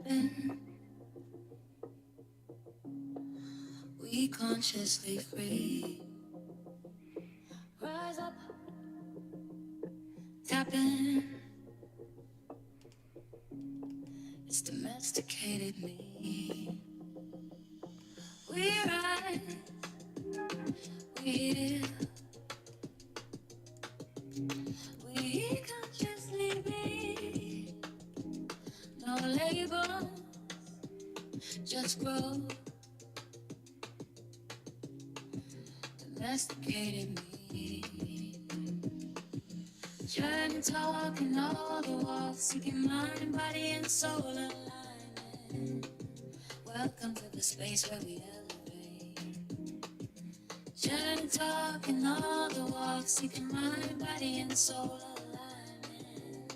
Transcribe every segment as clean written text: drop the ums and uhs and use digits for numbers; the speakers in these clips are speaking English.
tapping. We consciously free. Rise up, tapping. It's domesticated me. We rise, we live. We consciously be. No label, just grow. Domesticated me. Journey talking all the walks, seeking mind, body, and soul alignment. Welcome to the space where we elevate. Journey talking all the walks, seeking mind, body, and soul alignment.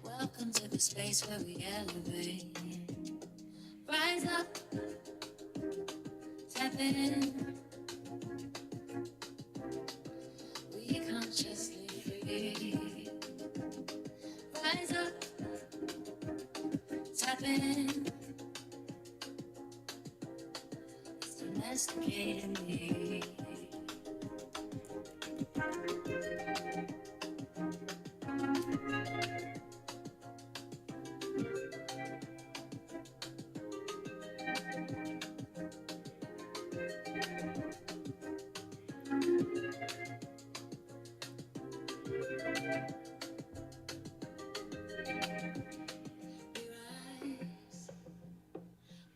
Welcome to the space where we elevate. Rise up, tap in. We consciously free. Rise up, tap in. It's domesticating me.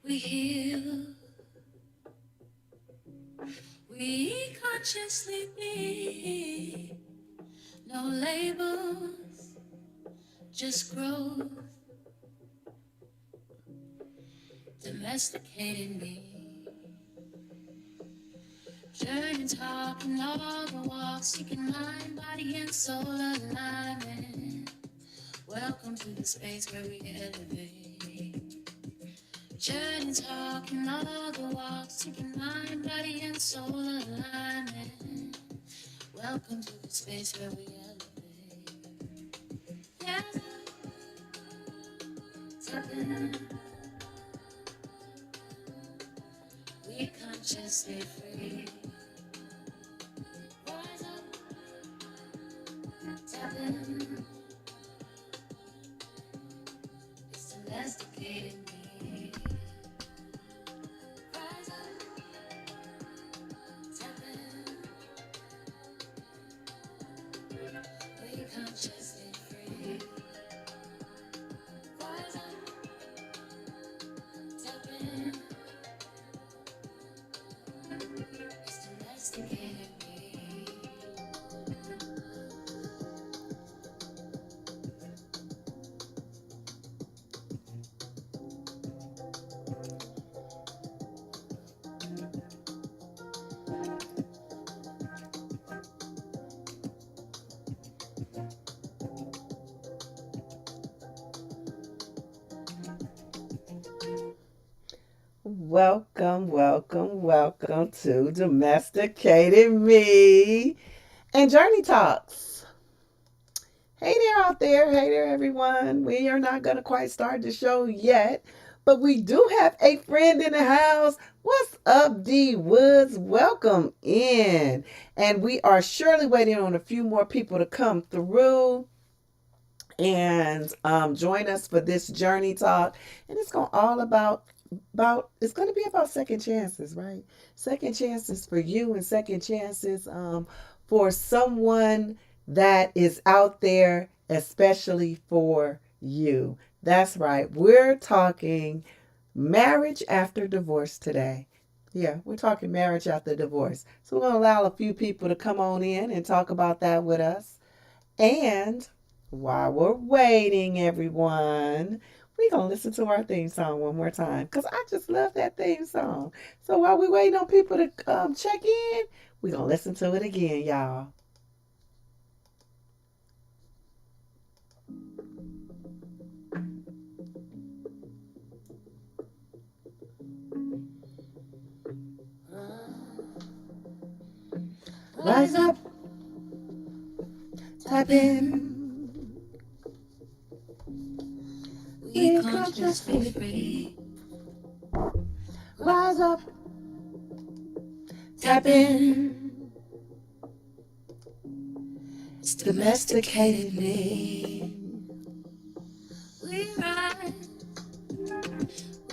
We heal, we consciously be. No labels, just growth. Domesticated me. Journey talking all the walks, seeking mind, body, and soul alignment. Welcome to the space where we elevate. Journey talking all the walks, seeking mind, body, and soul alignment. Welcome to the space where we elevate. Yeah, tapping. We consciously free. Rise up, tapping. It's domesticating me. Rise up, tapping. We consciously free. Rise up, tapping. It's domesticating me. Welcome, welcome, welcome to Domesticated Me and Journey Talks. Hey there out there. Hey there, everyone. We are not going to quite start the show yet, but we do have a friend in the house. What's up, D Woods? Welcome in. And we are surely waiting on a few more people to come through and join us for this journey talk. And it's going all about it's going to be about second chances, right? Second chances for you and second chances for someone that is out there, especially for you. That's right. We're talking marriage after divorce today. Yeah, we're talking marriage after divorce. So we're going to allow a few people to come on in and talk about that with us. And while we're waiting, everyone, we're going to listen to our theme song one more time because I just love that theme song. So while we're waiting on people to check in, we're going to listen to it again, y'all. Rise up, tap in. We Be consciously free. rise up, Tap in. It's domesticated me. We ride,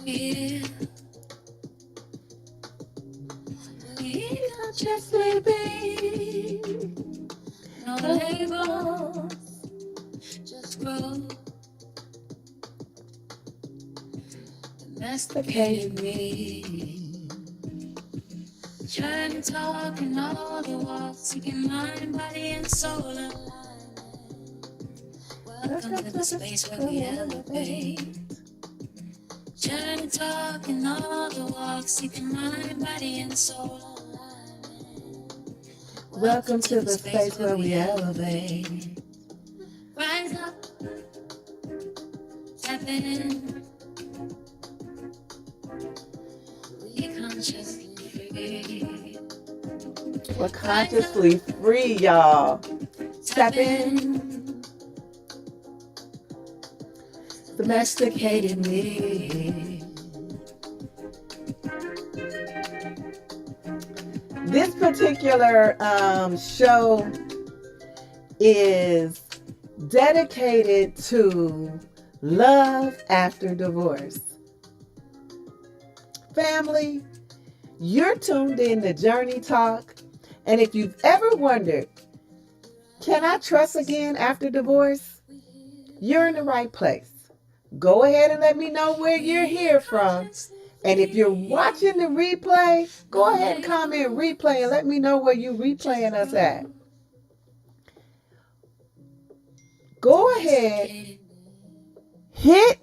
we consciously be. No label, just grow. Domesticated me. Trying to talk in all the walks, seeking mind, body, and soul alignment. Welcome to the space where we elevate. Trying to talk in all the walks, seeking mind, body, and soul alignment. welcome to the space where we elevate. Rise up, tap in. We consciously free. We're consciously free, y'all. Tap in. Domesticated me. This particular show is dedicated to love after divorce. Family, you're tuned in to Journey Talk, and if you've ever wondered, can I trust again after divorce? You're in the right place. Go ahead and let me know where you're here from. And if you're watching the replay, go ahead and comment replay and let me know where you're replaying us at. Go ahead, hit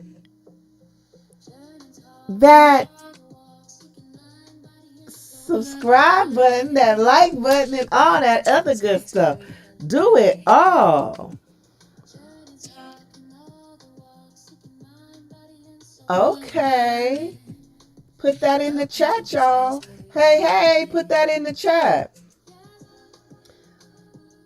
that subscribe button, that like button, and all that other good stuff. Do it all. Okay. Put that in the chat, y'all. Hey, put that in the chat.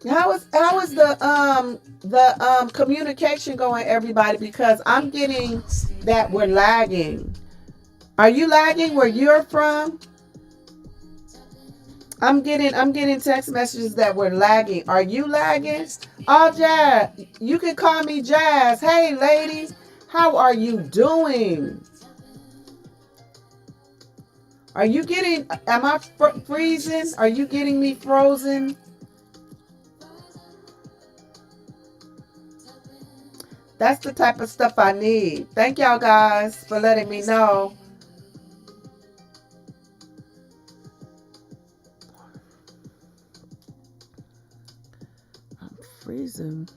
How is the communication going, everybody? Because I'm getting that we're lagging. Are you lagging where you're from? I'm getting text messages that we're lagging. Are you lagging? Oh, Jazz, you can call me Jazz. Hey, lady, how are you doing? Are you getting? Am I freezing? Are you getting me frozen? That's the type of stuff I need. Thank y'all guys for letting me know. I'm freezing.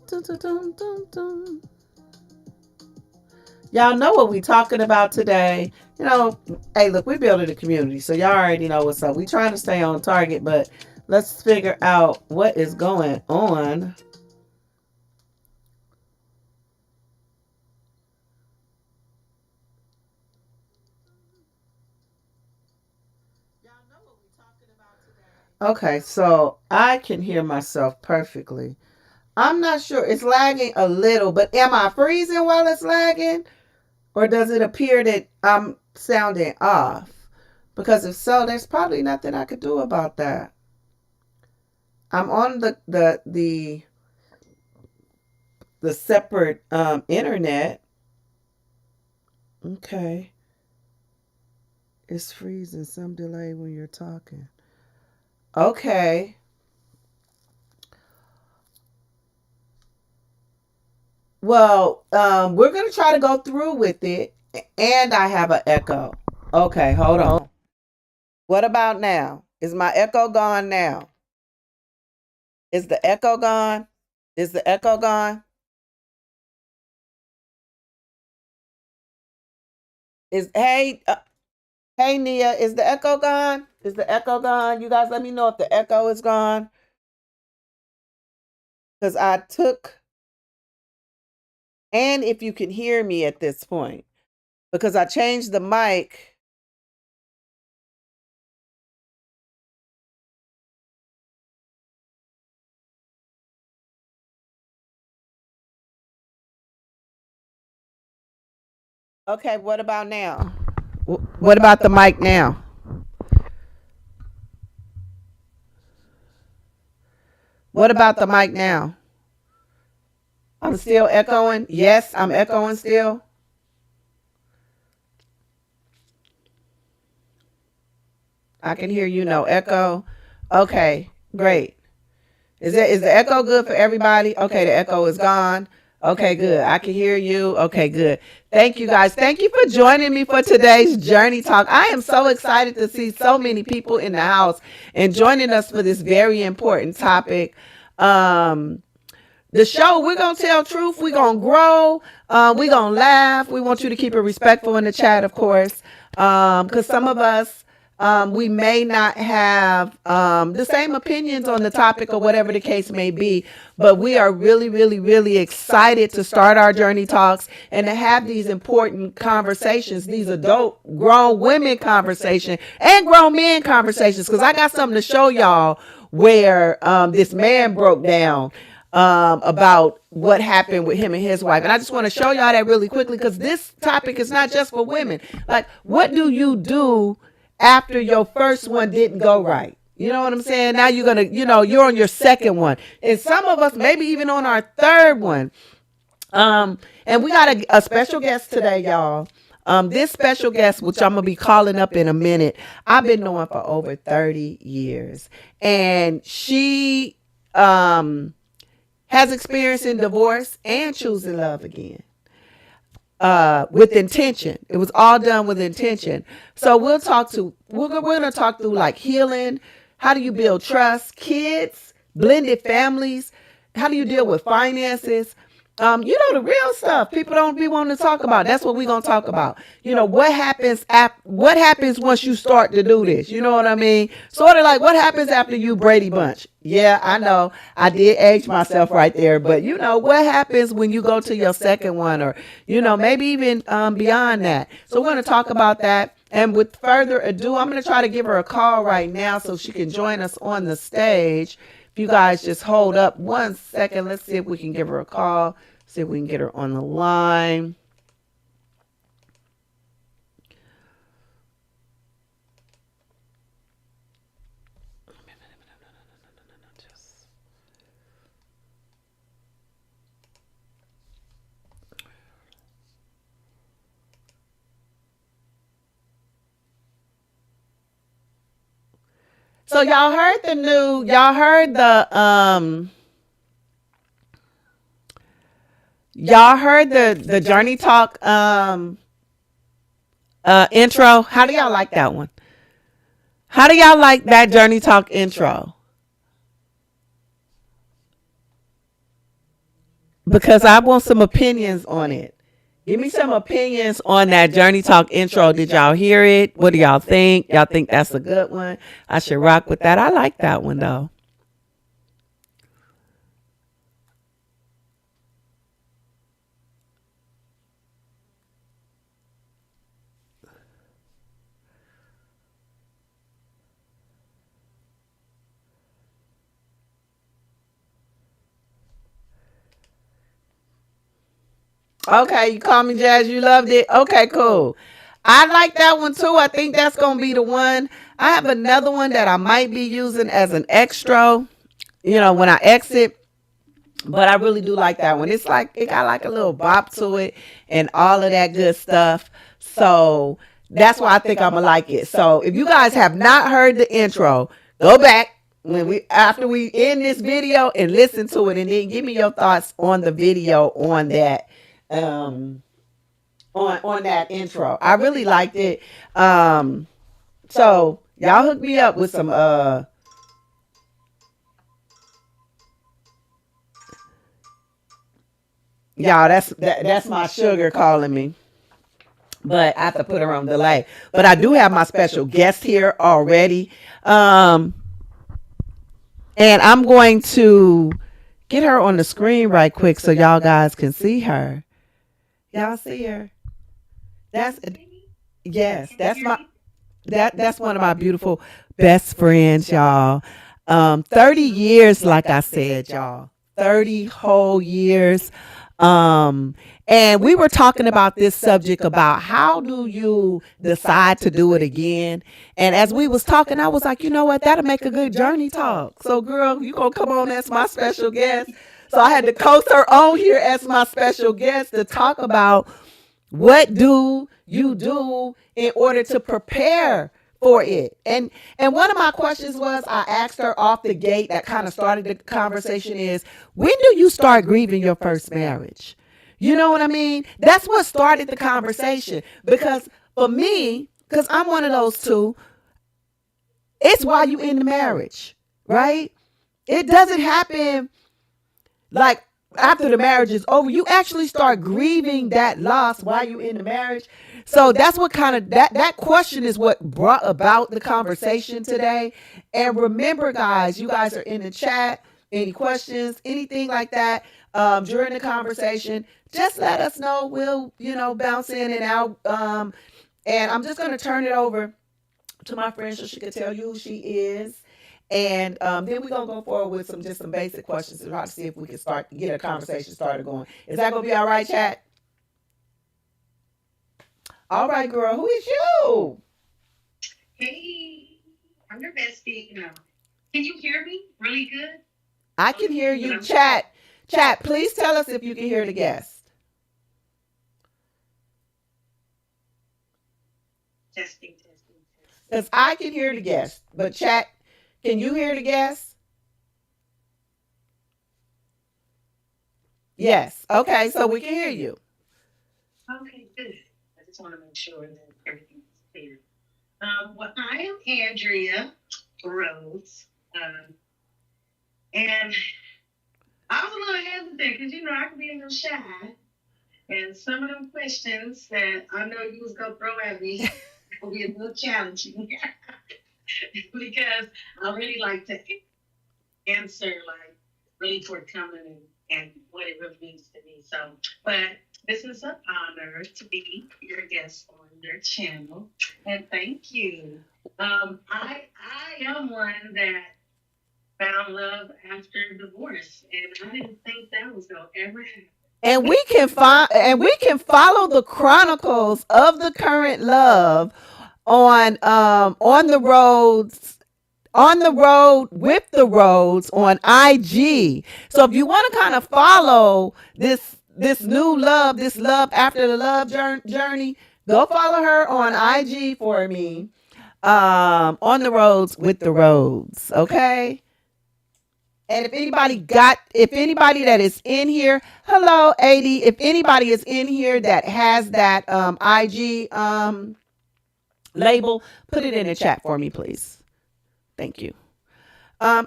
Dun, dun, dun, dun, dun. Y'all know what we talking about today. You know, hey, look, we're building a community, so y'all already know what's up. We trying to stay on target, but let's figure out what is going on. Okay, so I can hear myself perfectly. I'm not sure. It's lagging a little, but am I freezing while it's lagging? Or does it appear that I'm sounding off? Because if so, there's probably nothing I could do about that. I'm on the separate internet. Okay. It's freezing. Some delay when you're talking. Okay. Well, we're going to try to go through with it. And I have an echo. Okay, hold on. What about now? Is my echo gone now? Is the echo gone? Is the echo gone? Hey Nia, is the echo gone? Is the echo gone? You guys let me know if the echo is gone. Because I took, and if you can hear me at this point. Because I changed the mic. Okay, what about now? What about the mic now? What about the mic now? I'm still echoing. Yes, I'm echoing still. I can hear you. No echo. Okay, great. Is the echo good for everybody? Okay, the echo is gone. Okay, good. I can hear you. Okay, good. Thank you guys. Thank you for joining me for today's journey talk. I am so excited to see so many people in the house and joining us for this very important topic. Um, the show, we're gonna tell truth, we're gonna grow, we're gonna laugh. We want you to keep it respectful in the chat, of course, because some of us, we may not have the same opinions on the topic or whatever the case may be, but we are really, really, really excited to start our journey talks and to have these important conversations, these adult grown women conversations and grown men conversations, because I got something to show y'all where this man broke down about what happened with him and his wife. And I just want to show y'all that really quickly, because this topic is not just for women. Like, what do you do after your first one didn't go right? You know what I'm saying? Now you're going to, you're on your second one. And some of us, maybe even on our third one. And we got a special guest today, y'all. This special guest, which I'm gonna be calling up in a minute, I've been knowing for over 30 years, and she has experience in divorce and choosing love again, with intention. It was all done with intention. So we're gonna talk through like healing. How do you build trust? Kids, blended families. How do you deal with finances? The real stuff people don't be wanting to talk about. That's what we're gonna talk about. What happens once you start to do this? You know what I mean? Sort of like what happens after you Brady Bunch. Yeah, I know. I did age myself right there, but what happens when you go to your second one, or maybe even beyond that. So we're gonna talk about that. And with further ado, I'm gonna try to give her a call right now so she can join us on the stage. If you guys just hold up 1 second, let's see if we can give her a call, see if we can get her on the line. So y'all heard the Journey Talk intro. How do y'all like that one? How do y'all like that Journey Talk intro? Because I want some opinions on it. Give me some opinions on that Journey Talk intro. Did y'all hear it? What do y'all think? Y'all think that's a good one? I should rock with that. I like that one though. Okay, you call me Jazz. You loved it. Okay, cool. I like that one too. I think that's gonna be the one. I have another one that I might be using as an extra, when I exit. But I really do like that one. It's like it got like a little bop to it and all of that good stuff. So that's why I think I'm gonna like it. So if you guys have not heard the intro, go back after we end this video and listen to it, and then give me your thoughts on the video on that. Um, on that intro. I really liked it. So y'all hook me up with some y'all, that's my sugar calling me. But I have to put her on delay. But I do have my special guest here already. And I'm going to get her on the screen right quick so y'all guys can see her. Y'all see her? That's yes, that's one of my beautiful best friends, y'all. 30 years, like I said, y'all. 30 whole years. Um, and we were talking about this subject about how do you decide to do it again. And as we was talking, I was like, you know what, that'll make a good journey talk. So girl, you gonna come on as my special guest. So I had to coax her on here as my special guest to talk about what do you do in order to prepare for it. And one of my questions was, I asked her off the gate that kind of started the conversation is, when do you start grieving your first marriage? You know what I mean? That's what started the conversation. Because for me, because I'm one of those two, it's why you in the marriage, right? It doesn't happen like after the marriage is over. You actually start grieving that loss while you in the marriage. So that's what kind of that question is what brought about the conversation today. And remember, guys, you guys are in the chat. Any questions, anything like that, during the conversation, just let us know. We'll, bounce in and out. And I'm just gonna turn it over to my friend so she can tell you who she is. And then we're gonna go forward with some basic questions to try to see if we can start get a conversation started going. Is that gonna be all right, chat? All right, girl. Who is you? Hey, I'm your bestie. Can you hear me really good? I can hear you. Chat. Chat. Please tell us if you can hear the guest. Testing, testing, testing. Because I can hear the guest, but chat, can you hear the guest? Yes. Okay, so we can hear you. Okay, good. I just want to make sure that everything is clear. Well, I am Andrea Rhodes, and I was a little hesitant because I can be a little shy, and some of them questions that I know you was gonna throw at me will be a little challenging because I really like to answer like really forthcoming and what it really means to me. So, but this is an honor to be your guest on your channel, and thank you. I am one that found love after divorce, and I didn't think that was gonna ever happen. And we can follow the chronicles of the current love on the roads, on the road with the roads on IG. So if you want to kind of follow this new love, this love after the love journey, go follow her on IG for me. On the roads with the roads, okay? And if anybody that is in here, hello, 80. If anybody is in here that has that IG label, put it in the chat for me, please. Thank you.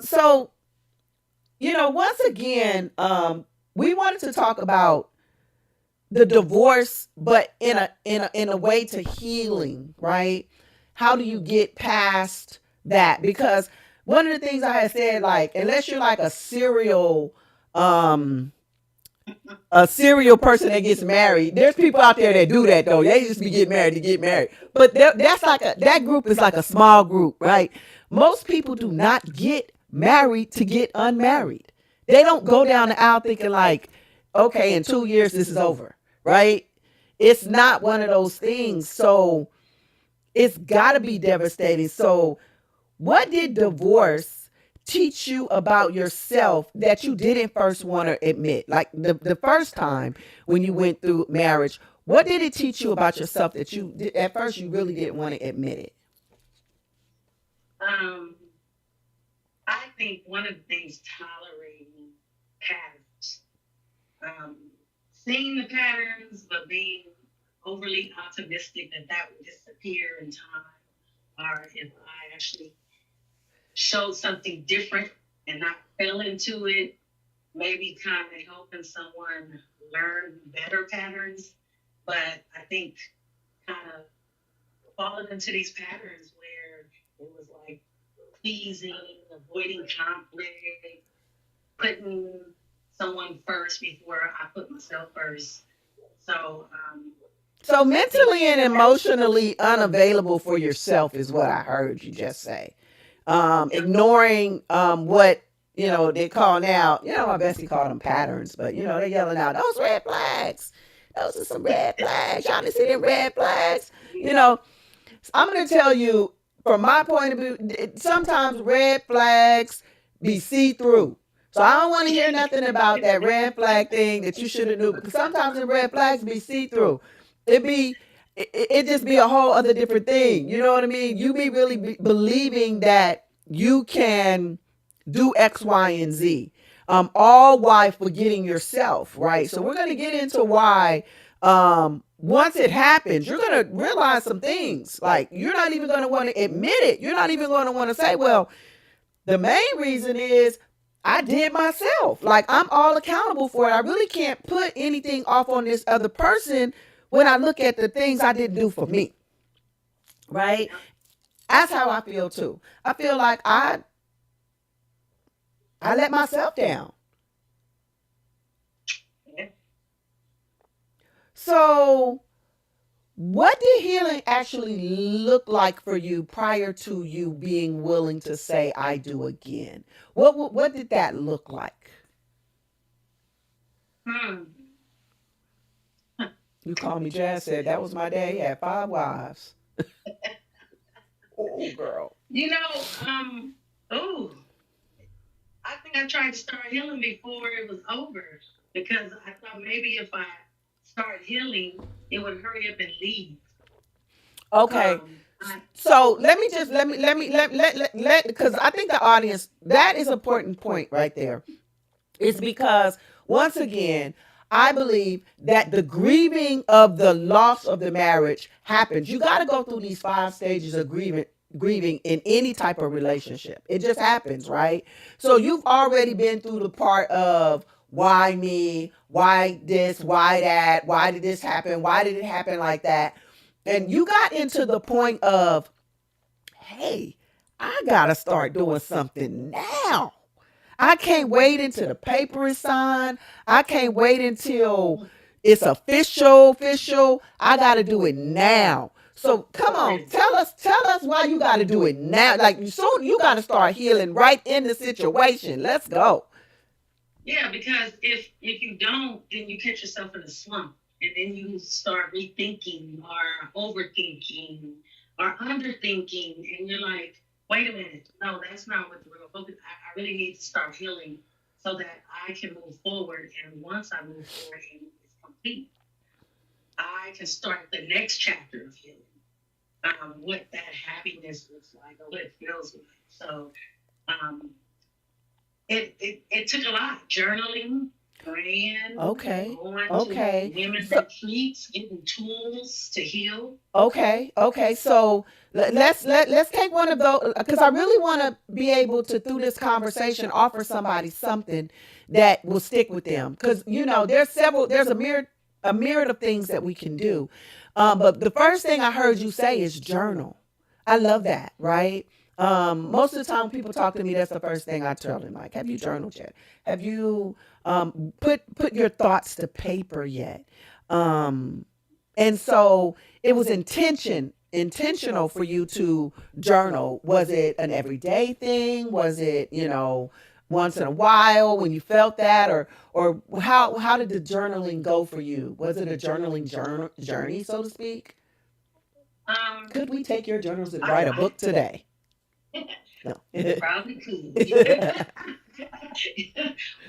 So, once again, we wanted to talk about the divorce, but in a way to healing, right? How do you get past that? Because one of the things I had said, like, unless you're like um, a serial person that gets married, there's people out there that do that though. They just be getting married to get married. But that's like that group is like a small group, right? Most people do not get married to get unmarried. They don't go down the aisle thinking like, okay, in 2 years this is over, right? It's not one of those things. So it's got to be devastating. So what did divorce teach you about yourself that you didn't first want to admit? Like the first time when you went through marriage, what did it teach you about yourself that you at first you really didn't want to admit it? Um, I think one of the things tolerating patterns, um, seeing the patterns, but being overly optimistic that that would disappear in time, or if I actually showed something different and not fell into it, maybe kind of helping someone learn better patterns. But I think kind of falling into these patterns where it was like pleasing, avoiding conflict, putting someone first before I put myself first. So, So mentally and emotionally unavailable for yourself is what I heard you just say. Ignoring what they call now, my bestie called them patterns, but they're yelling out, those red flags. Those are some red flags. Y'all didn't see them red flags. You know, I'm going to tell you from my point of view, sometimes red flags be see through. So I don't want to hear nothing about that red flag thing that you should have knew, because sometimes the red flags be see through. It be it just be a whole other different thing. You know what I mean? You be really believing that you can do X, Y, and Z. All while forgetting yourself, right? So we're gonna get into why once it happens, you're going to realize some things. Like, you're not even going to want to admit it. You're not even going to want to say, well, the main reason is I did myself. Like, I'm all accountable for it. I really can't put anything off on this other person when I look at the things I didn't do for me. Right? That's how I feel too. I feel like I let myself down. So what did healing actually look like for you prior to you being willing to say I do again? What did that look like? Hmm. You called me Jazz said that was my day. He had 5 wives. Oh girl. Oh, I think I tried to start healing before it was over because I thought maybe if I start healing, it would hurry up and leave. Okay. So let me because I think the audience, that is an important point right there. It's because, once again, I believe that the grieving of the loss of the marriage happens. You got to go through these 5 stages of grieving in any type of relationship. It just happens, right? So you've already been through the part of why me, why this, why that, why did this happen, why did it happen like that? And you got into the point of, hey, I got to start doing something now. I can't wait until the paper is signed. I can't wait until it's official. I got to do it now. So come on, tell us why you got to do it now. Like, so you got to start healing right in the situation. Let's go. Yeah, because if you don't, then you catch yourself in a slump, and then you start rethinking or overthinking or underthinking, and you're like, wait a minute, no, that's not what the real focus. I really need to start healing so that I can move forward, and once I move forward and it's complete, I can start the next chapter of healing. What that happiness looks like or what it feels like. So um, it took a lot. Journaling, praying, Okay. going Okay. to women's So retreats, getting tools to heal. okay. So let's take one of those, because I really want to be able to, through this conversation, offer somebody something that will stick with them. Because there's a myriad of things that we can do. But the first thing I heard you say is journal. I love that, right? Most of the time when people talk to me, that's the first thing I tell them. Like, have you journaled yet? Have you put your thoughts to paper yet? Um, and so it was intentional for you to journal. Was it an everyday thing? Was it, once in a while when you felt that, or how did the journaling go for you? Was it a journaling journey, so to speak? Could we take your journals and write a book today? No. Probably could.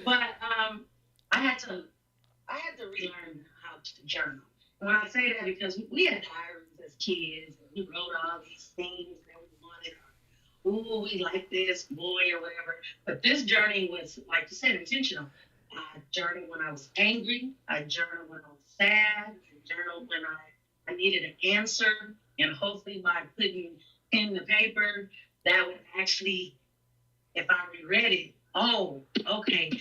But I had to I had to relearn how to journal. When I say that, because we had diaries as kids, and we wrote all these things that we wanted. Ooh, we like this boy or whatever. But this journey was, like you said, intentional. I journaled when I was angry. I journaled when I was sad. I journaled when I needed an answer. And hopefully by putting pen to paper, that would actually, if I reread it, oh, okay,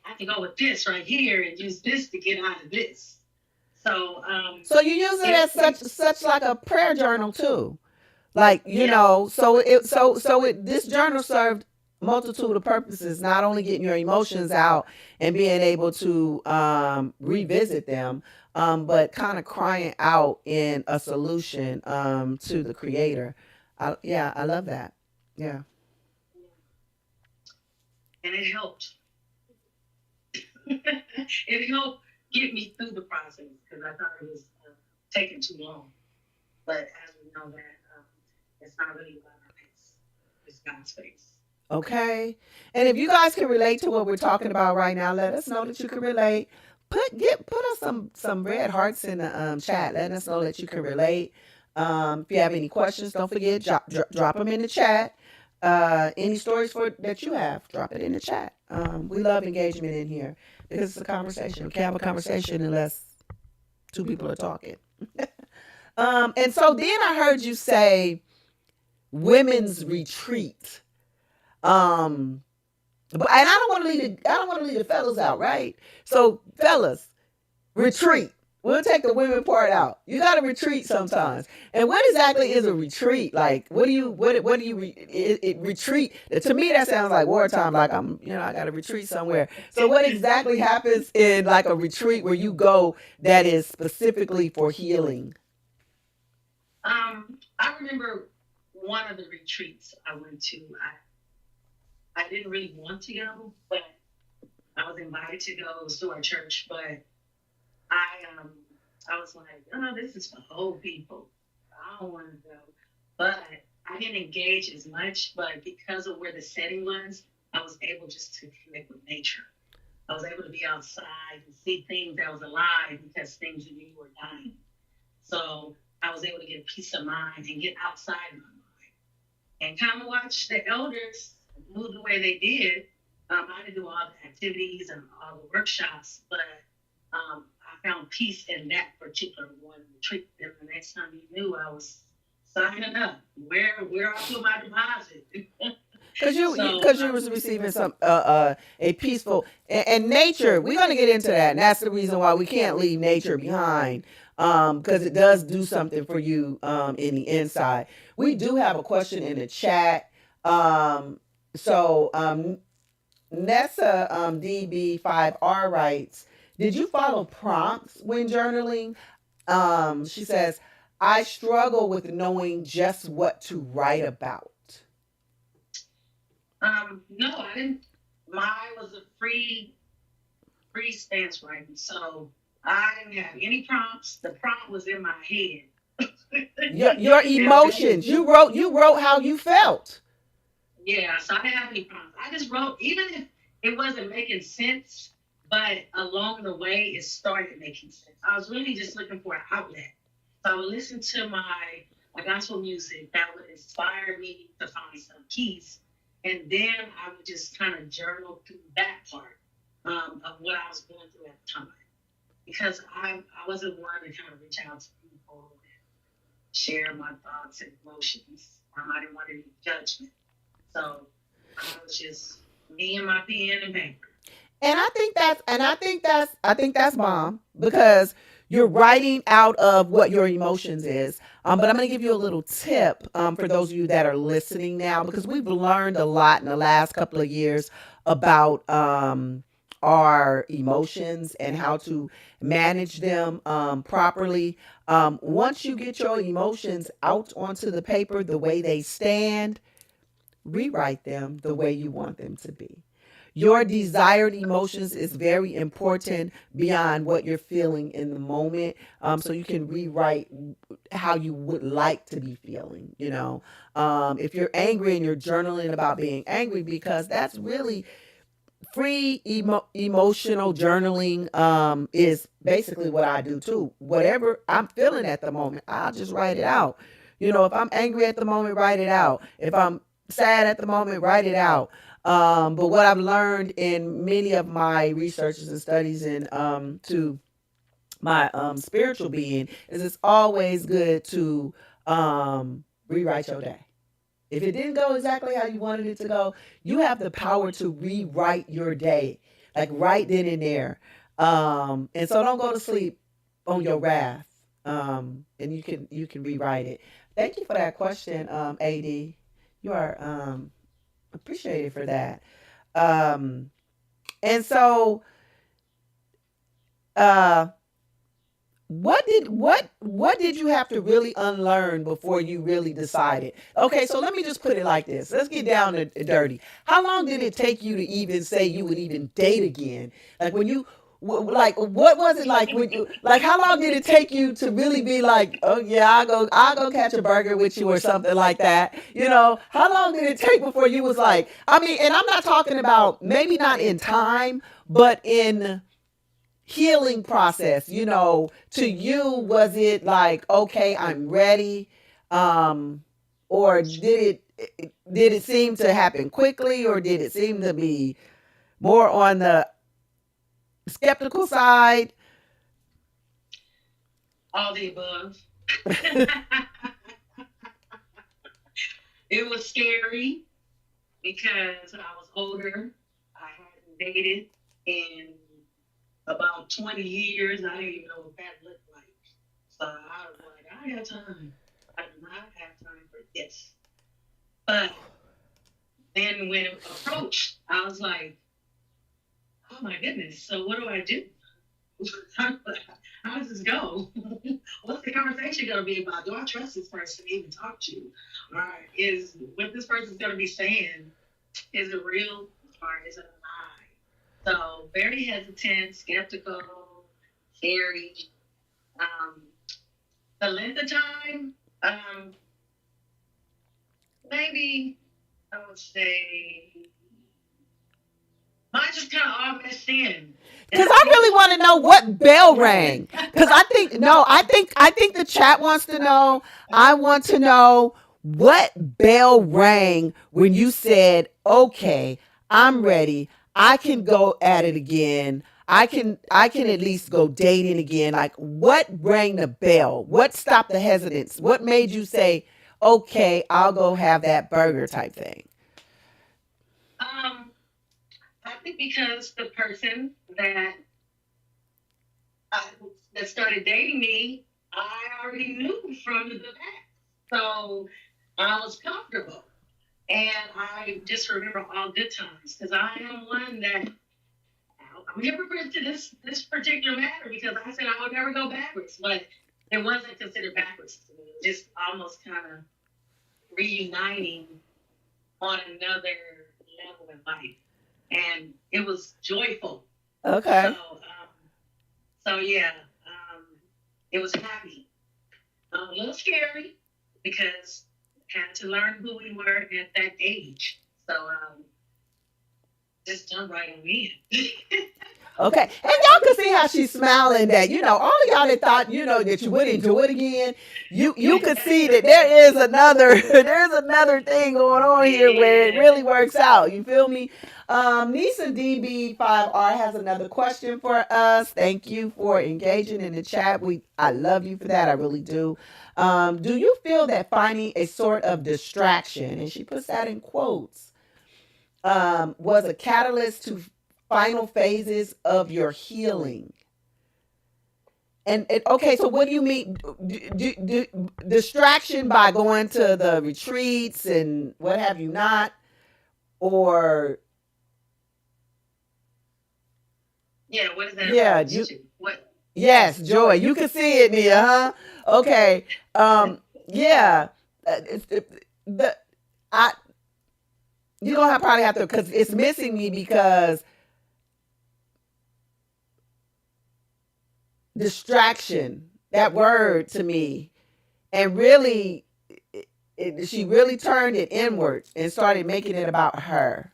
I can go with this right here and use this to get out of this. So, So you use it as such like a prayer journal too. Like, yeah, this journal served multitude of purposes, not only getting your emotions out and being able to revisit them, but kind of crying out in a solution to the creator. Yeah, I love that. Yeah. and it helped. It helped get me through the process because I thought it was taking too long. But as we know that it's not really about our pace; it's God's pace. Okay. And if you guys can relate to what we're talking about right now, let us know that you can relate. Put us some red hearts in the chat. Let us know that you can relate. If you have any questions, don't forget drop them in the chat. Any stories for that you have, drop it in the chat. We love engagement in here because it's a conversation. We can't have a conversation unless two people are talking. And so then I heard you say women's retreat. Um, but and I don't want to leave the fellas out, right? So fellas, retreat. We'll take the women part out. You got to retreat sometimes. And what exactly is a retreat? Like, what do you retreat? To me, that sounds like wartime. Like I got to retreat somewhere. So what exactly happens in like a retreat where you go that is specifically for healing? I remember one of the retreats I went to. I didn't really want to go, but I was invited to go. It was to our church, but I um I was like, oh, this is for old people. I don't want to go. But I didn't engage as much. But because of where the setting was, I was able just to connect with nature. I was able to be outside and see things that was alive because things in me were dying. So I was able to get peace of mind and get outside my mind and kind of watch the elders move the way they did. I didn't do all the activities and all the workshops, but I found peace in that particular one retreat. And the next time you knew, I was signing up. Where I put my deposit? Because you was receiving some a peaceful and nature. We're gonna get into that, and that's the reason why we can't leave nature behind. Because it does do something for you in the inside. We do have a question in the chat. So Nessa DB5R writes, did you follow prompts when journaling? She says, I struggle with knowing just what to write about. No, I didn't. Mine was a free stance writing, so I didn't have any prompts. The prompt was in my head. Your emotions. You wrote how you felt. Yeah, so I didn't have any prompts. I just wrote, even if it wasn't making sense, but along the way it started making sense. I was really just looking for an outlet. So I would listen to my gospel music that would inspire me to find some peace. And then I would just kind of journal through that part of what I was going through at the time. Because I wasn't one to kind of reach out to people and share my thoughts and emotions. I didn't want any judgment. So I was just me and my pen and paper. I think that's mom because you're writing out of what your emotions is. But I'm going to give you a little tip for those of you that are listening now because we've learned a lot in the last couple of years about our emotions and how to manage them properly. Once you get your emotions out onto the paper the way they stand, rewrite them the way you want them to be. Your desired emotions is very important beyond what you're feeling in the moment. So you can rewrite how you would like to be feeling. If you're angry and you're journaling about being angry, because that's really emotional journaling is basically what I do too. Whatever I'm feeling at the moment, I'll just write it out. If I'm angry at the moment, write it out. If I'm sad at the moment, write it out. But what I've learned in many of my researches and studies and to my spiritual being is it's always good to rewrite your day. If it didn't go exactly how you wanted it to go, you have the power to rewrite your day, like right then and there. And so don't go to sleep on your wrath. And you can rewrite it. Thank you for that question, AD. You are appreciated for that. Um, and so uh, what did you have to really unlearn before you really decided? Okay, so let me just put it like this. Let's get down to dirty. How long did it take you to even say you would even date again? Like when you like what was it like when you like how long did it take you to really be like, oh yeah, I'll go catch a burger with you or something like that? How long did it take before you was like, I mean, and I'm not talking about maybe not in time, but in healing process, to you, was it like, okay, I'm ready? Um, or did it seem to happen quickly, or did it seem to be more on the skeptical side? All the above. It was scary because I was older. I hadn't dated in about 20 years. I didn't even know what that looked like. So I was like, I got time. I do not have time for this. But then when it approached, I was like, oh my goodness. So what do I do? How does this go? What's the conversation going to be about? Do I trust this person to even talk to? Or is what this person's going to be saying, is it real or is it a lie? So very hesitant, skeptical, very. Um, the length of time, um, maybe I would say mine just kind of all mixed in. Because I really want to know what bell rang. Because I think no, I think the chat wants to know. I want to know what bell rang when you said, "Okay, I'm ready. I can go at it again. I can at least go dating again." Like, what rang the bell? What stopped the hesitance? What made you say, "Okay, I'll go have that burger" type thing? Um, I think because the person I, that started dating me, I already knew from the past. So I was comfortable. And I just remember all good times because I am one that I'm hypocrite to this particular matter because I said I would never go backwards, but it wasn't considered backwards to me. It was just almost kind of reuniting on another level in life, and it was joyful. Okay. So yeah, um, it was happy. A little scary because I had to learn who we were at that age. So just jump right on in. Okay. And y'all can see how she's smiling, that, all of y'all that thought, that you would enjoy it again, you could see that there is another there's another thing going on here where it really works out. You feel me? Nisa DB5R has another question for us. Thank you for engaging in the chat. I love you for that. I really do. Do you feel that finding a sort of distraction, and she puts that in quotes, was a catalyst to final phases of your healing? And okay, so what do you mean? Distraction by going to the retreats and what have you not? Or Yeah, what is that yeah, reference to? What? yes, Joy, you can see it, Nia, huh? Okay, yeah, the I you're gonna probably have to, because it's missing me, because distraction, that word to me, and really, she really turned it inward and started making it about her.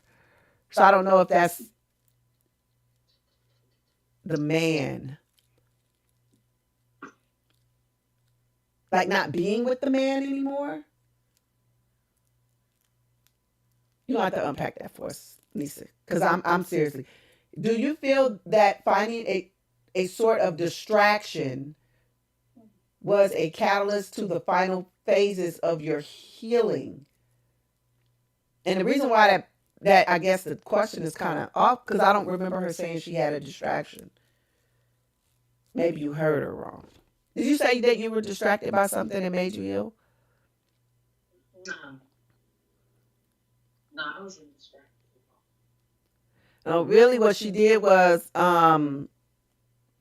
So I don't know if that's the man, like not being with the man anymore. You don't have to unpack that for us, Lisa, because I'm seriously. Do you feel that finding a sort of distraction was a catalyst to the final phases of your healing? And the reason why that I guess the question is kind of off, because I don't remember her saying she had a distraction. Maybe you heard her wrong. Did you say that you were distracted by something that made you ill? No, no, I wasn't distracted. No, really, what she did was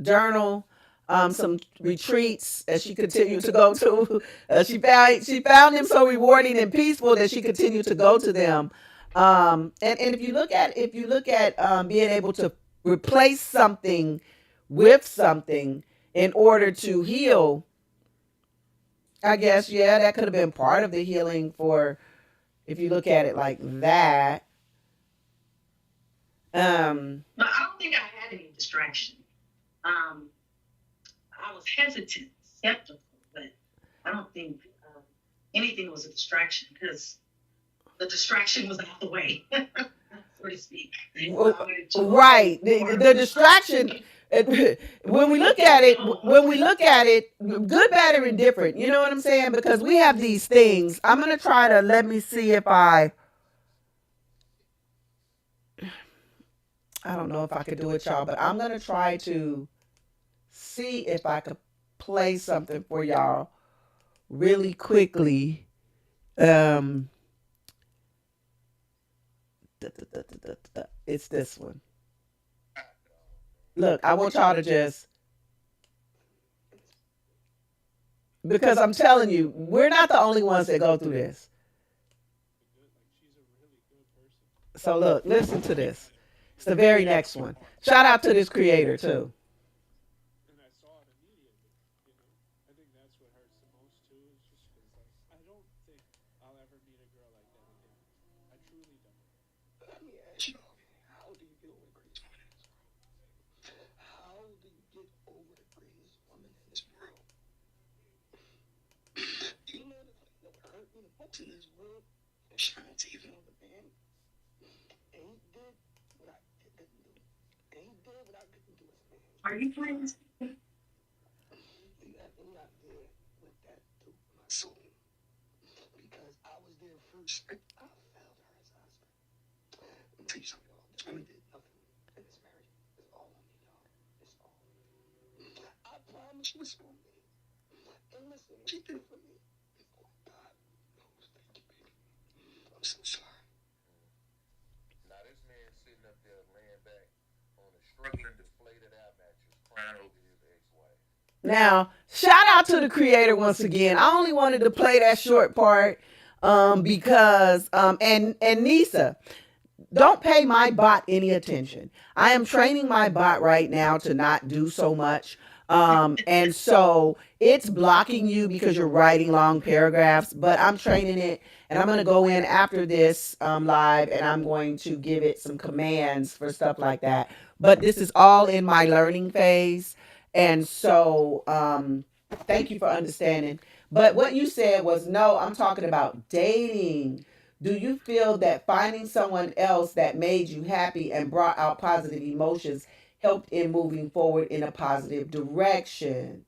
journal. some retreats that she continued to go to. She found them so rewarding and peaceful that she continued to go to them. And if you look at being able to replace something with something in order to heal, I guess yeah, that could have been part of the healing for if you look at it like that. But I don't think I had any distraction. Um, I was hesitant, skeptical, but I don't think anything was a distraction because the distraction was out the way, so to speak. Right. The distraction. When we look at it, good, bad, or indifferent. You know what I'm saying? Because we have these things. I'm gonna try to let me see if I don't know if I could do it, y'all, but I'm gonna try to see if I could play something for y'all really quickly. Um, it's this one. Look, I want y'all to just because I'm telling you, we're not the only ones that go through this. So look, listen to this. It's the very next one. Shout out to this creator too. Are you playing? Now, shout out to the creator once again. I only wanted to play that short part because and Nisa, don't pay my bot any attention. I am training my bot right now to not do so much. And so it's blocking you because you're writing long paragraphs, but I'm training it and I'm going to go in after this live and I'm going to give it some commands for stuff like that. But this is all in my learning phase. And so thank you for understanding. But what you said was no, I'm talking about dating. Do you feel that finding someone else that made you happy and brought out positive emotions helped in moving forward in a positive direction?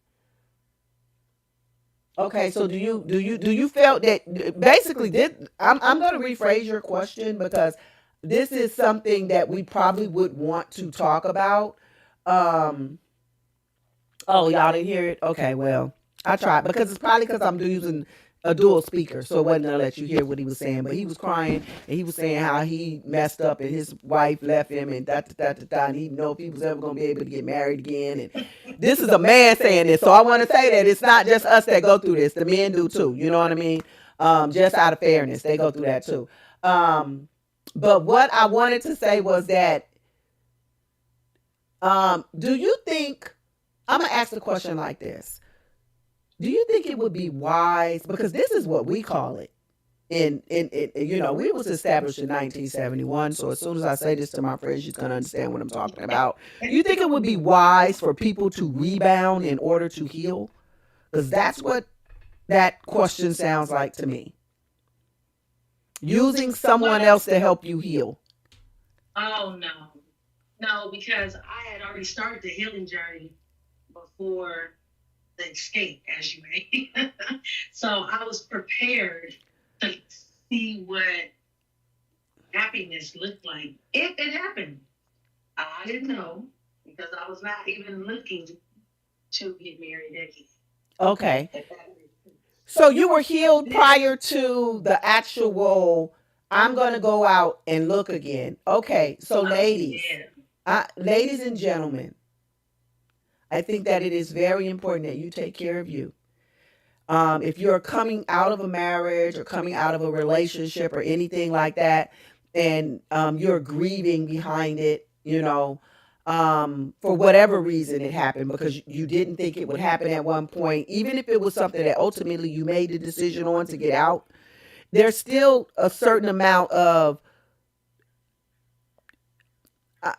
Okay, so do you felt that basically this I'm going to rephrase your question because this is something that we probably would want to talk about. Um Oh, y'all didn't hear it? Okay, well, I tried because it's probably because I'm using a dual speaker, so it wasn't gonna let you hear what he was saying. But he was crying and he was saying how he messed up and his wife left him and da, and he didn't know if he was ever gonna be able to get married again. And this is a man saying this, so I want to say that it's not just us that go through this; the men do too. You know what I mean? Just out of fairness, they go through that too. Um, but what I wanted to say was that do you think I'm gonna ask the question like this: do you think it would be wise because this is what we call it? We was established in 1971. So as soon as I say this to my friends, she's gonna understand what I'm talking about. Do you think it would be wise for people to rebound in order to heal? Because that's what that question sounds like to me. Using someone else to help you heal. Oh no, no, because I had already started the healing journey before the escape, as you may. So I was prepared to see what happiness looked like if it happened. I didn't know because I was not even looking to get married again. Okay. So you were healed prior to the actual. I'm gonna go out and look again. Okay. So ladies, Yeah. ladies and gentlemen, I think that it is very important that you take care of you. If you're coming out of a marriage or coming out of a relationship or anything like that, and you're grieving behind it, for whatever reason it happened because you didn't think it would happen at one point, even if it was something that ultimately you made the decision on to get out, there's still a certain amount of uh,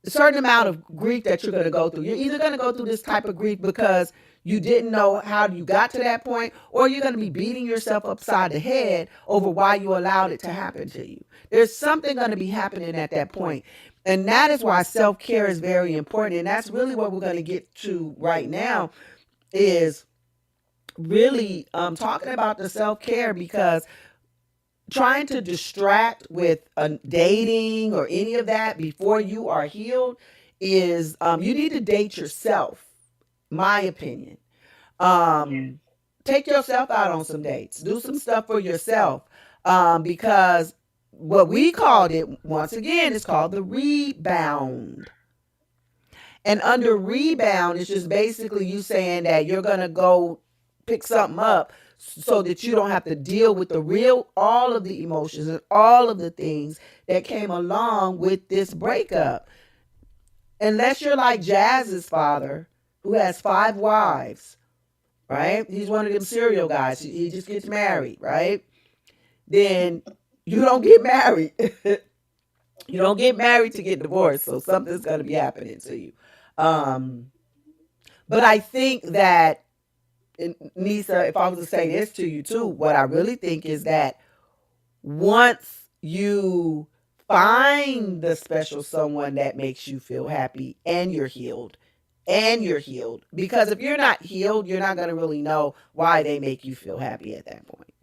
a certain amount of grief that you're going to go through. You're either going to go through this type of grief because you didn't know how you got to that point, or you're going to be beating yourself upside the head over why you allowed it to happen to you. There's something going to be happening at that point. And that is why self-care is very important. And that's really what we're going to get to right now is really talking about the self-care, because trying to distract with dating or any of that before you are healed is you need to date yourself, my opinion. um Take yourself out on some dates, do some stuff for yourself, because what we called it, once again, is called the rebound. And under rebound, it's just basically you saying that you're going to go pick something up so that you don't have to deal with the real, all of the emotions and all of the things that came along with this breakup. Unless you're like Jazz's father, who has 5 wives, right? He's one of them serial guys. He just gets married, right? Then you don't get married. You don't get married to get divorced. So something's going to be happening to you. Um, but I think that, Nisa, if I was to say this to you too, what I really think is that once you find the special someone that makes you feel happy and you're healed, because if you're not healed, you're not going to really know why they make you feel happy at that point,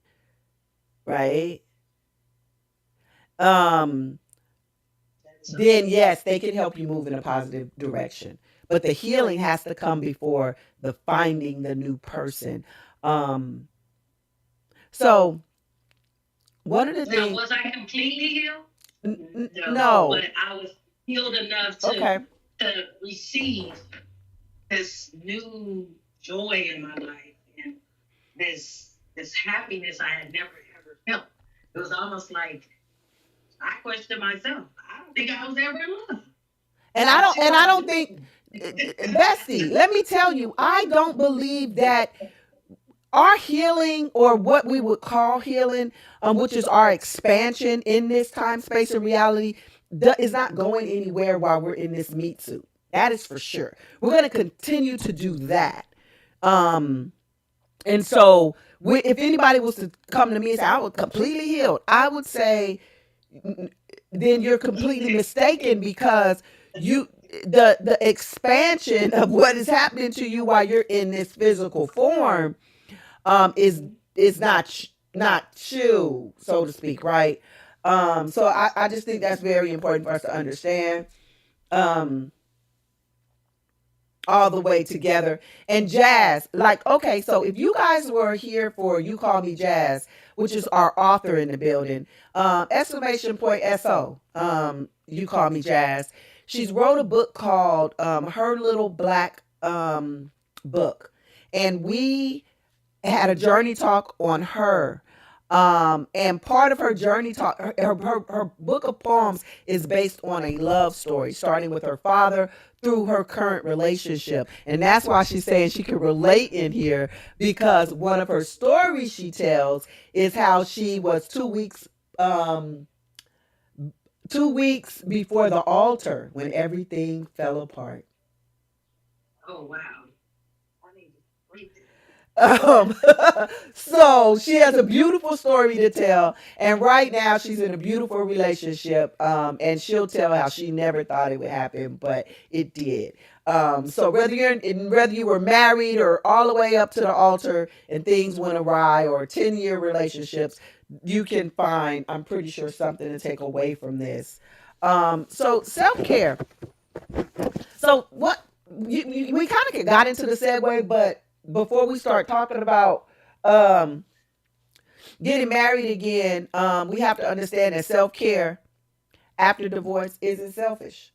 right? Um, then yes, they can help you move in a positive direction. But the healing has to come before the finding the new person. Um, so one of the Now, things, was I completely healed? No, no, but I was healed enough okay, to receive this new joy in my life and this happiness I had never ever felt. It was almost like I questioned myself. I don't think I was ever in love. and I don't think, Bessie, let me tell you, I don't believe that our healing, or what we would call healing, which is our expansion in this time, space, and reality, is not going anywhere while we're in this meat suit. That is for sure. We're going to continue to do that. Um, and so, if anybody was to come to me and say, I was completely healed, I would say, then you're completely mistaken, because you the expansion of what is happening to you while you're in this physical form is not you, so to speak, right? So I just think that's very important for us to understand. Um, all the way together. And Jazz, like, okay, so if you guys were here for You Call Me Jazz, which is our author in the building, exclamation point SO, You Call Me Jazz. She's wrote a book called Her Little Black Book. And we had a journey talk on her. And part of her journey talk, her book of poems is based on a love story, starting with her father through her current relationship. And that's why she's saying she can relate in here, because one of her stories she tells is how she was 2 weeks, 2 weeks before the altar when everything fell apart. Oh wow. I need to read this. Um, so she has a beautiful story to tell, and right now she's in a beautiful relationship. And she'll tell how she never thought it would happen, but it did. So whether you were married or all the way up to the altar and things went awry, or 10-year relationships, you can find, I'm pretty sure, something to take away from this. So self care. So what we kind of got into the segue, but before we start talking about um, getting married again, we have to understand that self care after divorce isn't selfish.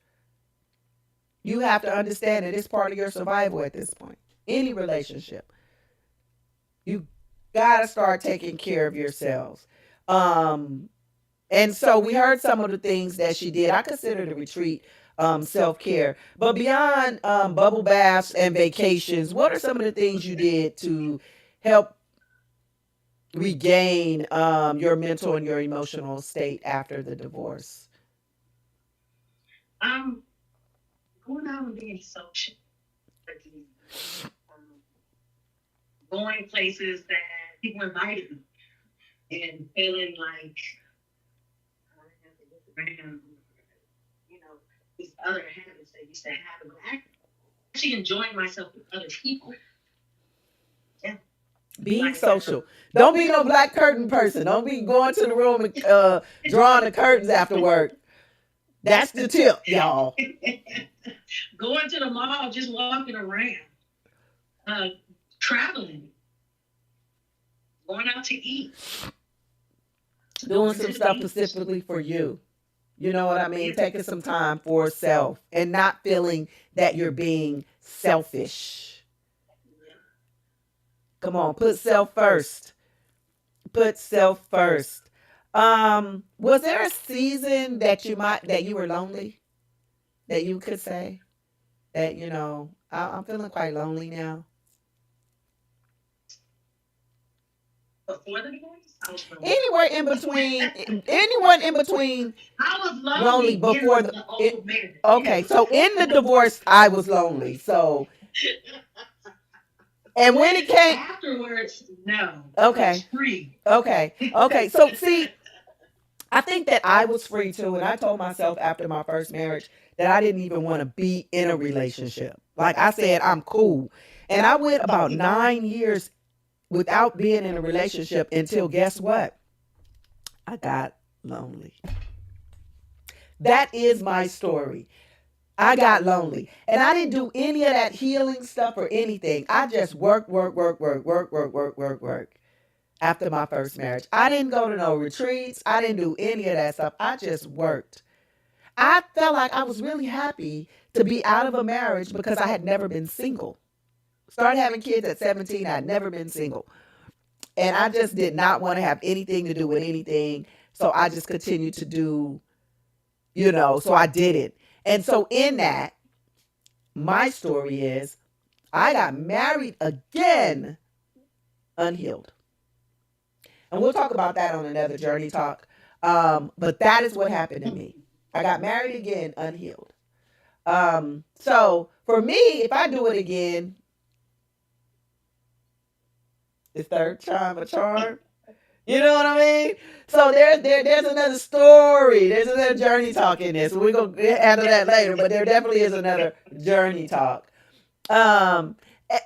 You have to understand that it's part of your survival at this point. Any relationship, you gotta start taking care of yourselves. Um, and so we heard some of the things that she did. I consider the retreat self care. But beyond bubble baths and vacations, what are some of the things you did to help regain your mental and your emotional state after the divorce? Being social. Don't be no black curtain person. Don't be going to the room and drawing the curtains after work. That's the tip, y'all. Doing some stuff specifically for you. You know what I mean? Taking some time for self and not feeling that you're being selfish. Come on, put self first. Put self first. Was there a season that you were lonely? That you could say that, I'm feeling quite lonely now. Anywhere in between, anyone in between lonely before okay, so in the divorce I was lonely. So and when it came okay. Okay. So see, I think that I was free too, and I told myself after my first marriage that I didn't even want to be in a relationship. Like I said, I'm cool. And I went about 9 years without being in a relationship until guess what? I got lonely. That is my story. I got lonely. And I didn't do any of that healing stuff or anything. I just work after my first marriage. I didn't go to no retreats. I didn't do any of that stuff. I just worked. I felt like I was really happy to be out of a marriage because I had never been single. Started having kids at 17. I had never been single. And I just did not want to have anything to do with anything. So I just continued to do, so I did it. And so in that, my story is I got married again unhealed. And we'll talk about that on another journey talk. But that is what happened to me. I got married again unhealed. So for me, if I do it again, it's third time a charm. You know what I mean? So there's another story. There's another journey talk in this. We're gonna handle that later, but there definitely is another journey talk.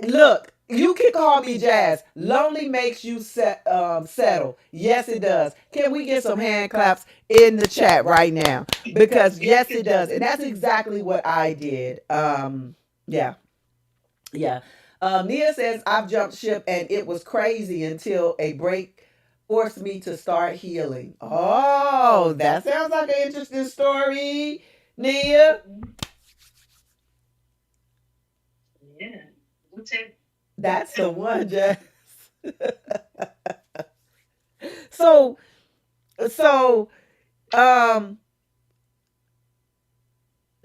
Look, you can call me Jazz. Lonely makes you settle. Yes, it does. Can we get some hand claps in the chat right now? Because yes, it does, and that's exactly what I did. Yeah, yeah. Nia says I've jumped ship and it was crazy until a break forced me to start healing. Oh, that sounds like an interesting story, Nia. That's the one, Jess. so, so, um,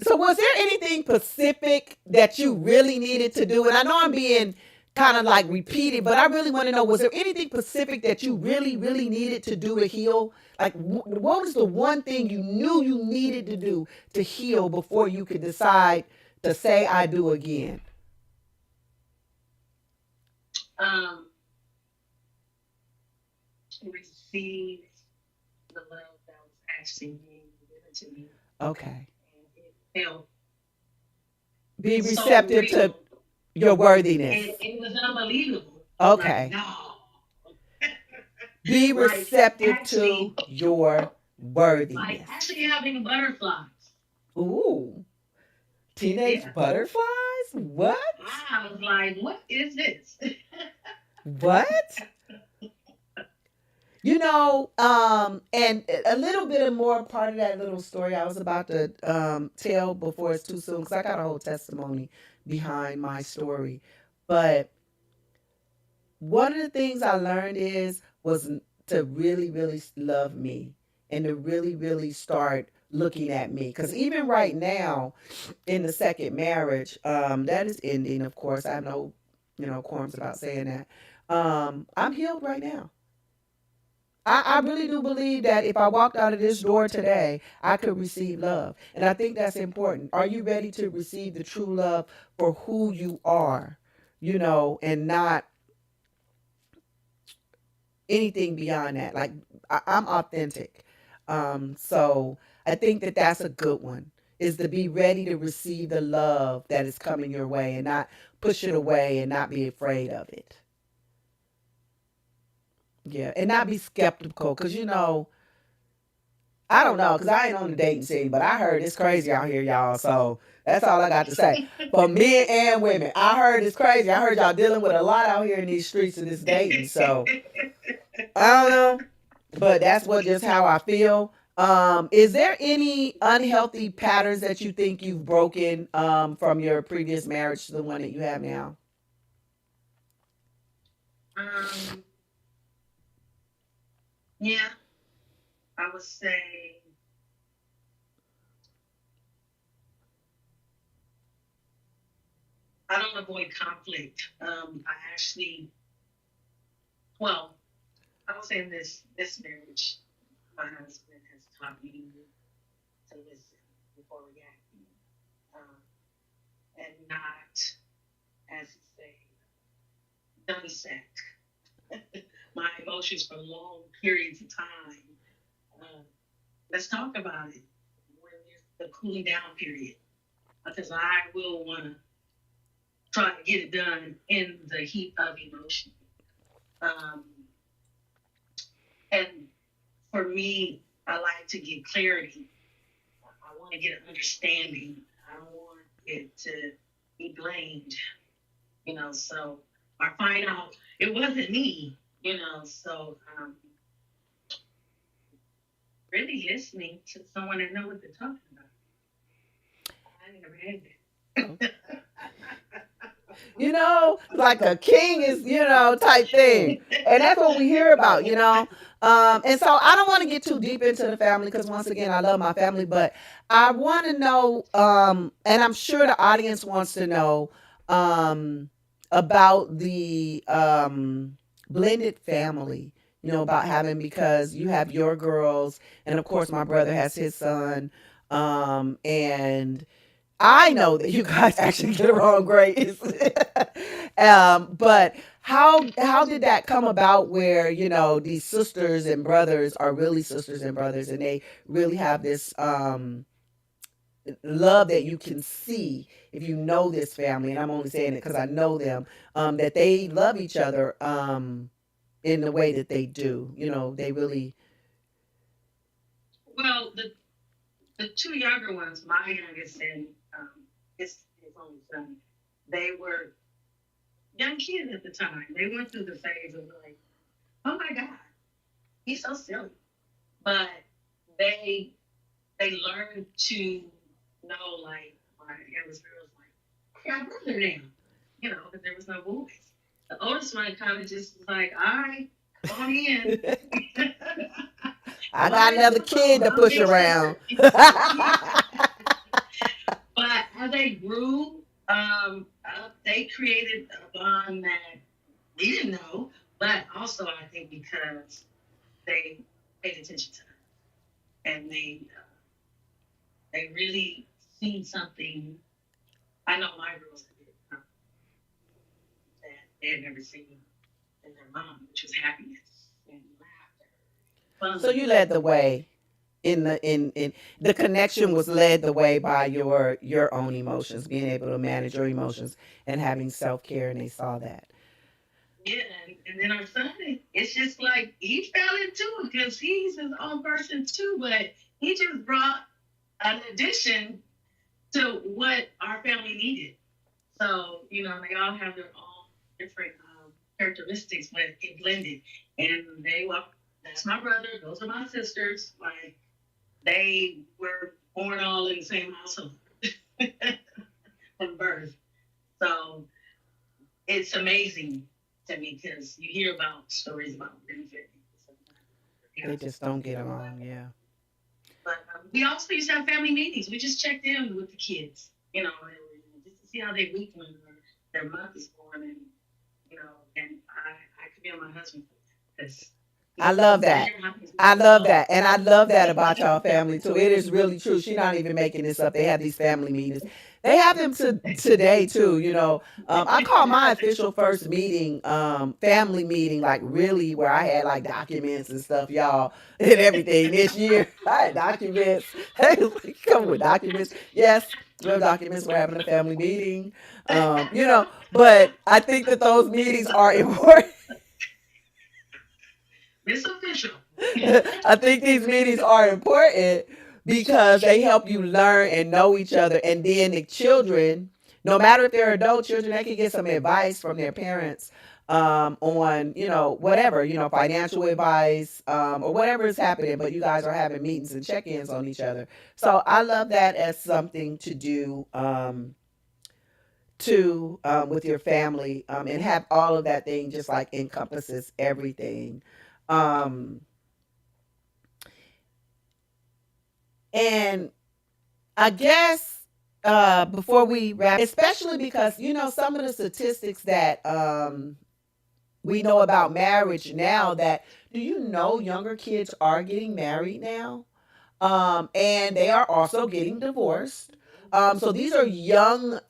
so was there anything specific that you really needed to do? And I know I'm being kind of like repeated, but I really want to know, was there anything specific that you really, really needed to do to heal? Like, what was the one thing you knew you needed to do to heal before you could decide to say, I do again? Okay. Be receptive to your worthiness. Okay. Be receptive to your worthiness. Ooh. Teenage butterflies? What? What? And a little bit of more part of that little story I was about to tell before it's too soon, because I got a whole testimony behind my story. But one of the things I learned was to really, really love me and to really, really start looking at me. Because even right now, in the second marriage, that is ending, of course. I have no, qualms about saying that. I'm healed right now. I really do believe that if I walked out of this door today, I could receive love. And I think that's important. Are you ready to receive the true love for who you are, and not anything beyond that? Like, I'm authentic. So I think that that's a good one, is to be ready to receive the love that is coming your way and not push it away and not be afraid of it. Yeah. And not be skeptical because, I don't know, because I ain't on the dating scene, but I heard it's crazy out here, y'all. So that's all I got to say. For men and women, I heard it's crazy. I heard y'all dealing with a lot out here in these streets of this dating. So I don't know, but that's what just how I feel. Is there any unhealthy patterns that you think you've broken from your previous marriage to the one that you have now? Um, yeah, I would say I don't avoid conflict. I actually, well, I would say in this marriage, my husband has taught me to listen before reacting, um, and not, as you say, dissect my emotions for long periods of time. Um, let's talk about it when there's the cooling down period, because I will want to try to get it done in the heat of emotion. Um, and for me, I like to get clarity. I want to get an understanding. I don't want it to be blamed, So I find out it wasn't me, So really listening to someone that knows what they're talking about. I never had that. Like a king is, type thing. And that's what we hear about. And so I don't want to get too deep into the family because, once again, I love my family, but I want to know, and I'm sure the audience wants to know, about the blended family, about having, because you have your girls, and of course, my brother has his son. And I know that you guys actually get along great. But how did that come about, where these sisters and brothers are really sisters and brothers, and they really have this love that you can see if you know this family, and I'm only saying it because I know them, that they love each other in the way that they do. They really. Well, the two younger ones, my youngest and his only son, they were young kids at the time. They went through the phase of like, oh my God, he's so silly. But they they learned to know, like, my youngest girl was like, yeah, I'm brother now, because there was no boys. The oldest one kind of just was like, all right, on in. I got another kid to push around. But as they grew, they created a bond that we didn't know, but also I think because they paid attention to her and they really seen something. I know my girls did, that they had never seen in their mom, which was happiness and laughter. So you led the way in the connection was led the way by your own emotions, being able to manage your emotions and having self-care, and they saw that. Yeah, and then our son, it's just like he fell into it because he's his own person too, but he just brought an addition to what our family needed. So, they all have their own different characteristics, but it blended. And they walk. That's my brother. Those are my sisters. Like they were born all in the same household from birth. So it's amazing to me because you hear about stories about benefit They parents just just don't don't get get along. along. Yeah. But we also used to have family meetings. We just checked in with the kids, just to see how their week went or their month is going, and and I commend my husband because I he love was that. there. I love that. And I love that about y'all family too. It is really true. She's not even making this up. They have these family meetings. They have them today too, you know. I call my official first meeting, family meeting, like really where I had like documents and stuff, y'all, and everything this year. I had documents. Hey, come with documents. Yes, we have documents. We're having a family meeting. But I think that those meetings are important. It's official. I think these meetings are important because they help you learn and know each other. And then the children, no matter if they're adult children, they can get some advice from their parents on, whatever, financial advice or whatever is happening. But you guys are having meetings and check ins on each other. So I love that as something to do. With your family and have all of that thing just like encompasses everything. Um, And I guess before we wrap, especially because some of the statistics that we know about marriage now. That do you know younger kids are getting married now, and they are also getting divorced. So these are young,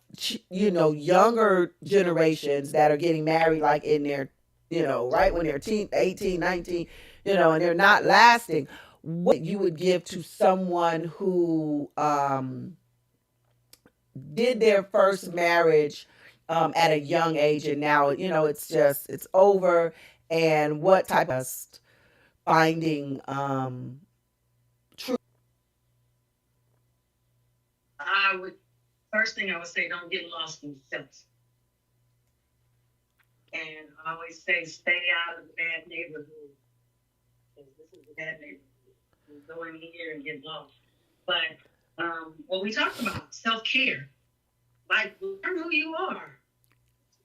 younger generations that are getting married, like in their, right when they're 18, 19, and they're not lasting. What you would give to someone who did their first marriage at a young age and now it's over, and what type of finding true. I would first thing I would say, don't get lost in yourself. And I always say, stay out of the bad neighborhood because this is a bad neighborhood. You go in here and get lost. But what we talked about, self care, like learn who you are,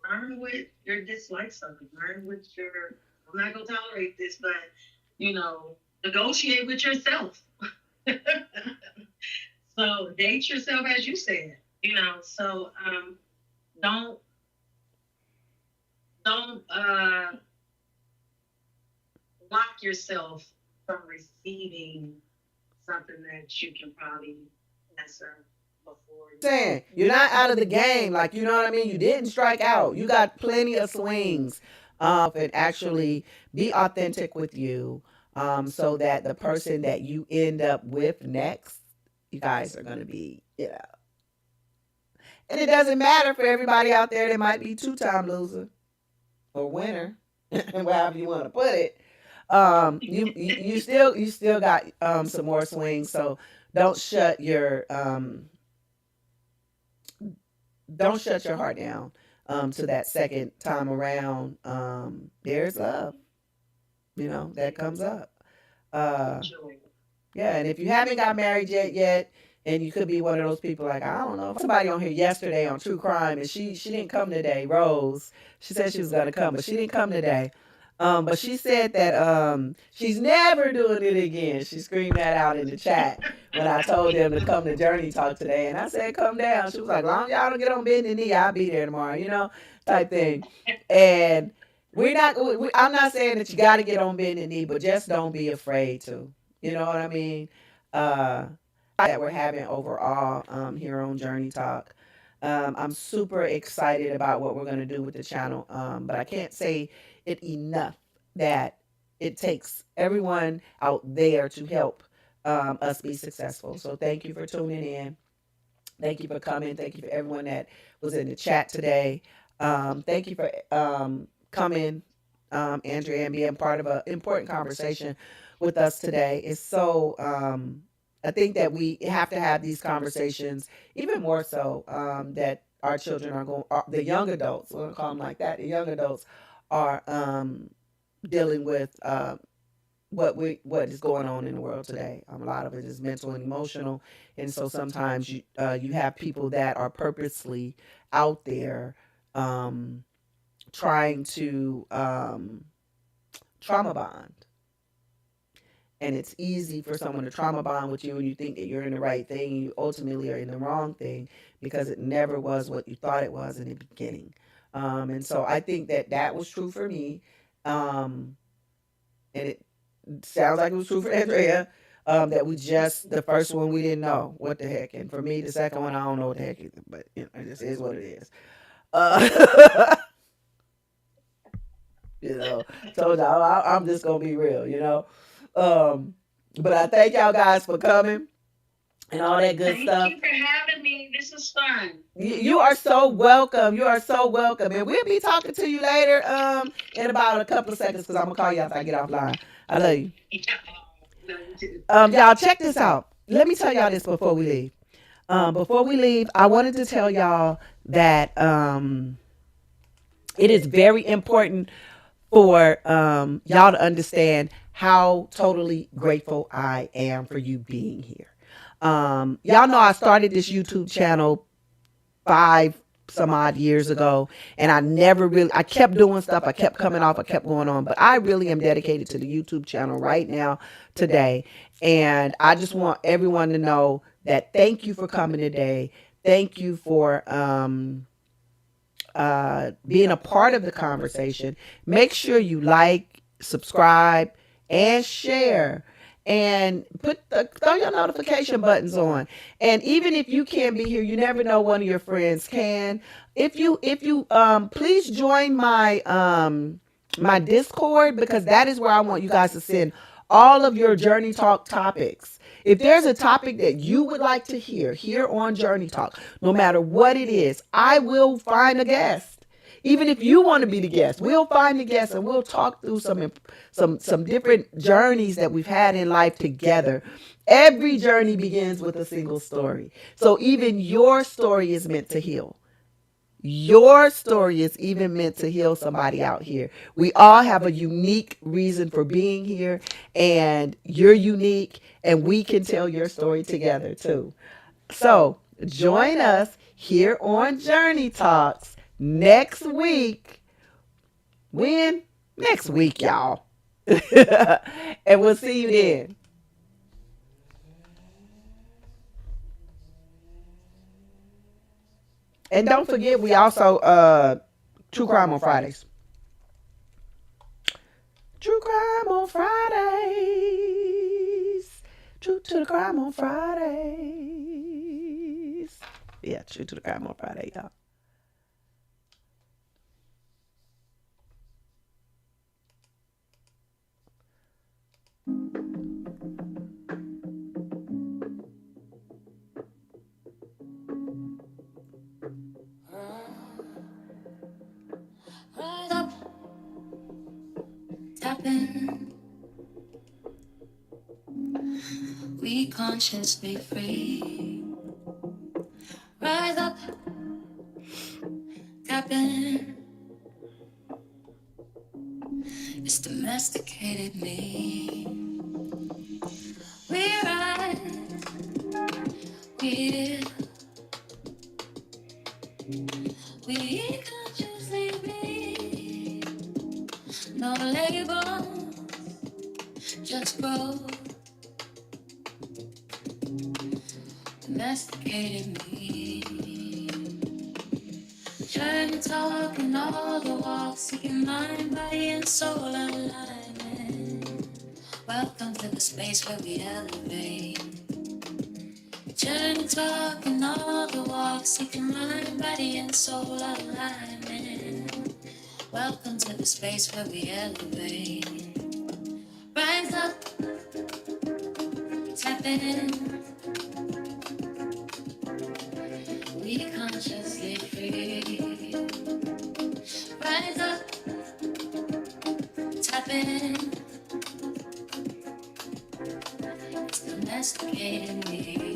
learn what your dislikes are, learn what your I'm not gonna tolerate this, but negotiate with yourself. So date yourself as you said, So don't don't block yourself from receiving something that you can probably answer before Saying you're not out of the game, like, you know what I mean, you didn't strike out, you got plenty of swings, and actually be authentic with you, so that the person that you end up with next, you guys are going to be, and it doesn't matter for everybody out there that might be two-time loser or winner, however you want to put it. You still got some more swings. So don't shut your don't shut your heart down to that second time around. There's love, that comes up. Uh, yeah, and if you haven't got married yet, and you could be one of those people, like, I don't know, somebody on here yesterday on true crime, and she didn't come today. Rose, she said she was gonna come, but she didn't come today. But she said that she's never doing it again. She screamed that out in the chat when I told them to come to Journey Talk today, and I said, come down. She was like, long as y'all don't get on bending knee, I'll be there tomorrow, type thing. And I'm not saying that you got to get on bending knee, but just don't be afraid to. You know what I mean? Uh, that we're having overall here on Journey Talk. I'm super excited about what we're going to do with the channel, but I can't say it enough that it takes everyone out there to help us be successful. So thank you for tuning in. Thank you for coming. Thank you for everyone that was in the chat today. Thank you for coming, Andrea, and being part of an important conversation with us today. It's so, I think that we have to have these conversations even more so, that our children are going, the young adults, we're going to call them like that, the young adults are dealing with what is going on in the world today. A lot of it is mental and emotional, and so sometimes you have people that are purposely out there um, trying to trauma bond, and it's easy for someone to trauma bond with you, and you think that you're in the right thing, and you ultimately are in the wrong thing because it never was what you thought it was in the beginning. And so I think that that was true for me. Um, and it sounds like it was true for Andrea. That we just the first one we didn't know what the heck, and for me the second one I don't know what the heck either, but you know, it just is what it is. Uh, you know, told y'all I'm just gonna be real, you know. Um, but I thank y'all guys for coming and all that good stuff. Thank you for having me. This is fun. You are so welcome. You are so welcome, and we'll be talking to you later. In about a couple of seconds, because I'm gonna call you after I get offline. I love you. Y'all check this out. Let me tell y'all this before we leave. Before we leave, I wanted to tell y'all that it is very important for y'all to understand how totally grateful I am for you being here. Y'all know I started this YouTube channel 5 some odd years ago, and I kept doing stuff, I kept coming off, I kept going on, but I really am dedicated to the YouTube channel right now today. And I just want everyone to know that thank you for coming today. Thank you for being a part of the conversation. Make sure you like, subscribe, and share. And throw your notification buttons on. And even if you can't be here, you never know, one of your friends can. If you please join my Discord, because that is where I want you guys to send all of your Journey Talk topics. If there's a topic that you would like to hear here on Journey Talk, no matter what it is, I will find a guest. Even if you want to be the guest, we'll find the guest and we'll talk through some different journeys that we've had in life together. Every journey begins with a single story. So even your story is meant to heal. Your story is even meant to heal somebody out here. We all have a unique reason for being here, and you're unique, and we can tell your story together too. So join us here on Journey Talks next week. When? Next week, y'all. And we'll see you then. And don't forget, we also True Crime on Fridays. True Crime on Fridays. True to the Crime on Fridays. Yeah, True to the Crime on Friday, y'all. Rise up, tap in. We consciously free. Rise up, tap in. It's domesticated me. We rise, we live, we consciously be. No label, just grow. Domesticated me. Journey talking all the walks, seeking mind, body, and soul alignment. Welcome to the space where we elevate. Journey talking all the walks, seeking mind, body, and soul alignment. Welcome to the space where we elevate. Rise up, tap in. We consciously free. Rise up, tap in. It's domesticating me.